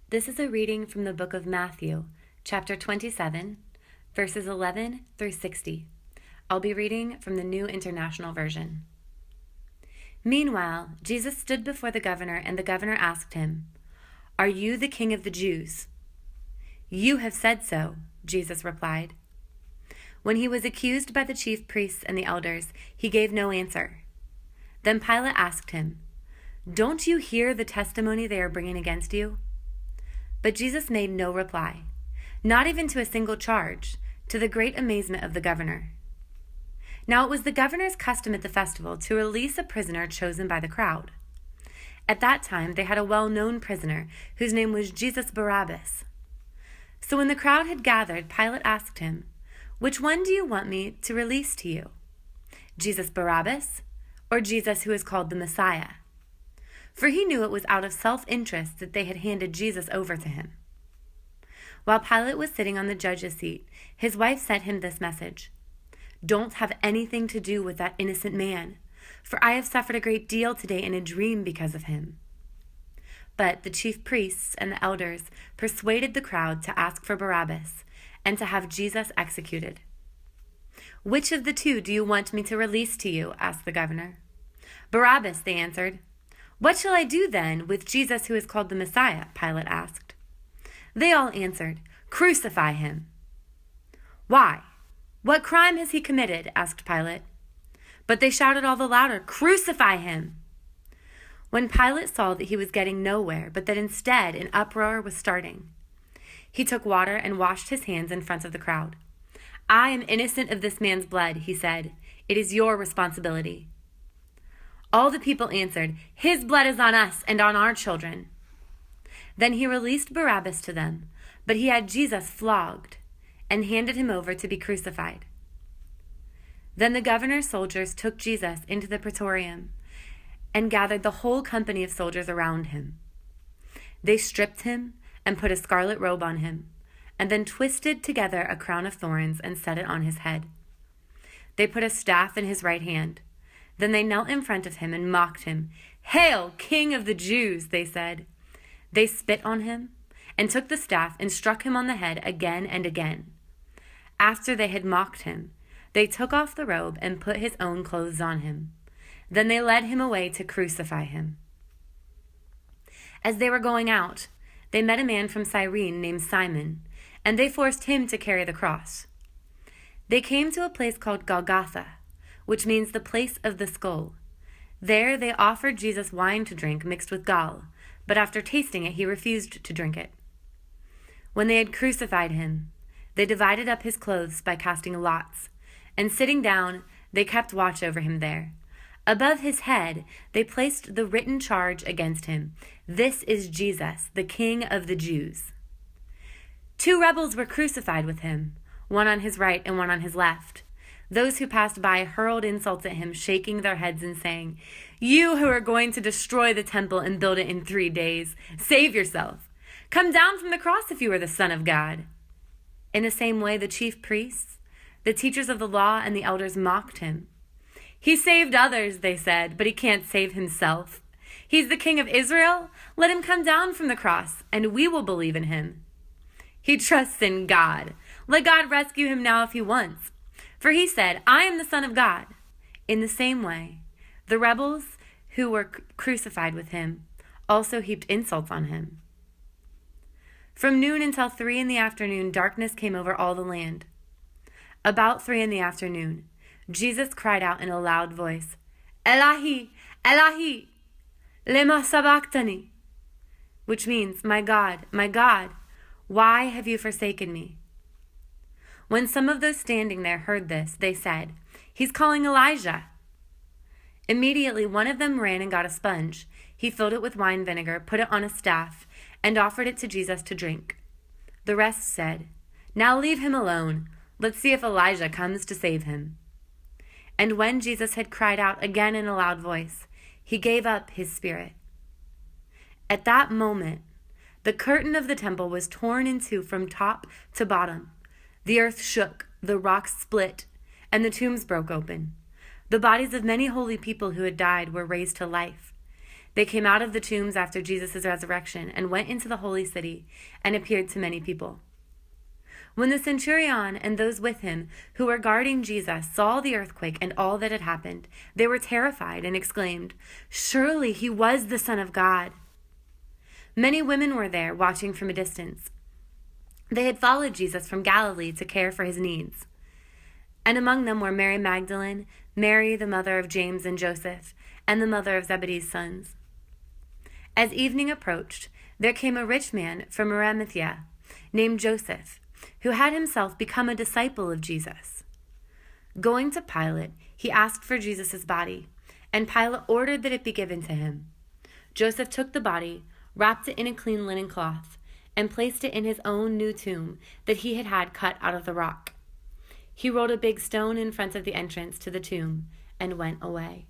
This is a reading from the book of Matthew, chapter 27, verses 11 through 60. I'll be reading from the New International Version. Meanwhile, Jesus stood before the governor, and the governor asked him, "Are you the king of the Jews?" "You have said so," Jesus replied. When he was accused by the chief priests and the elders, he gave no answer. Then Pilate asked him, "Don't you hear the testimony they are bringing against you?" But Jesus made no reply, not even to a single charge, to the great amazement of the governor. Now it was the governor's custom at the festival to release a prisoner chosen by the crowd. At that time they had a well-known prisoner whose name was Jesus Barabbas. So when the crowd had gathered, Pilate asked him, "Which one do you want me to release to you? Jesus Barabbas, or Jesus who is called the Messiah?" For he knew it was out of self-interest that they had handed Jesus over to him. While Pilate was sitting on the judge's seat, his wife sent him this message: "Don't have anything to do with that innocent man, for I have suffered a great deal today in a dream because of him." But the chief priests and the elders persuaded the crowd to ask for Barabbas and to have Jesus executed. "Which of the two do you want me to release to you?" asked the governor. "Barabbas," they answered. "What shall I do then with Jesus who is called the Messiah?" Pilate asked. They all answered, "Crucify him." "Why? What crime has he committed?" asked Pilate. But they shouted all the louder, "Crucify him!" When Pilate saw that he was getting nowhere, but that instead an uproar was starting, he took water and washed his hands in front of the crowd. "I am innocent of this man's blood," he said. "It is your responsibility." All the people answered, "His blood is on us and on our children." Then he released Barabbas to them, but he had Jesus flogged and handed him over to be crucified. Then the governor's soldiers took Jesus into the praetorium and gathered the whole company of soldiers around him. They stripped him and put a scarlet robe on him, and then twisted together a crown of thorns and set it on his head. They put a staff in his right hand. Then they knelt in front of him and mocked him. "Hail, King of the Jews," they said. They spit on him and took the staff and struck him on the head again and again. After they had mocked him, they took off the robe and put his own clothes on him. Then they led him away to crucify him. As they were going out, they met a man from Cyrene named Simon, and they forced him to carry the cross. They came to a place called Golgotha, which means the place of the skull. There they offered Jesus wine to drink mixed with gall, but after tasting it, he refused to drink it. When they had crucified him, they divided up his clothes by casting lots, and sitting down, they kept watch over him there. Above his head, they placed the written charge against him: "This is Jesus, the King of the Jews." 2 rebels were crucified with him, one on his right and one on his left. Those who passed by hurled insults at him, shaking their heads and saying, "You who are going to destroy the temple and build it in 3 days, save yourself. Come down from the cross if you are the Son of God." In the same way, the chief priests, the teachers of the law, and the elders mocked him. "He saved others," they said, "but he can't save himself. He's the King of Israel. Let him come down from the cross, and we will believe in him. He trusts in God. Let God rescue him now if he wants. For he said, 'I am the Son of God.'" In the same way, the rebels who were crucified with him also heaped insults on him. From noon until 3 in the afternoon, darkness came over all the land. About 3 in the afternoon, Jesus cried out in a loud voice, "Elahi, Elahi, lema sabachthani," which means, my God, why have you forsaken me?" When some of those standing there heard this, they said, "He's calling Elijah." Immediately one of them ran and got a sponge. He filled it with wine vinegar, put it on a staff, and offered it to Jesus to drink. The rest said, "Now leave him alone. Let's see if Elijah comes to save him." And when Jesus had cried out again in a loud voice, he gave up his spirit. At that moment, the curtain of the temple was torn in two from top to bottom. The earth shook, the rocks split, and the tombs broke open. The bodies of many holy people who had died were raised to life. They came out of the tombs after Jesus' resurrection and went into the holy city and appeared to many people. When the centurion and those with him who were guarding Jesus saw the earthquake and all that had happened, they were terrified and exclaimed, "Surely he was the Son of God." Many women were there watching from a distance. They had followed Jesus from Galilee to care for his needs. And among them were Mary Magdalene, Mary the mother of James and Joseph, and the mother of Zebedee's sons. As evening approached, there came a rich man from Arimathea named Joseph, who had himself become a disciple of Jesus. Going to Pilate, he asked for Jesus' body, and Pilate ordered that it be given to him. Joseph took the body, wrapped it in a clean linen cloth, and placed it in his own new tomb that he had had cut out of the rock. He rolled a big stone in front of the entrance to the tomb and went away.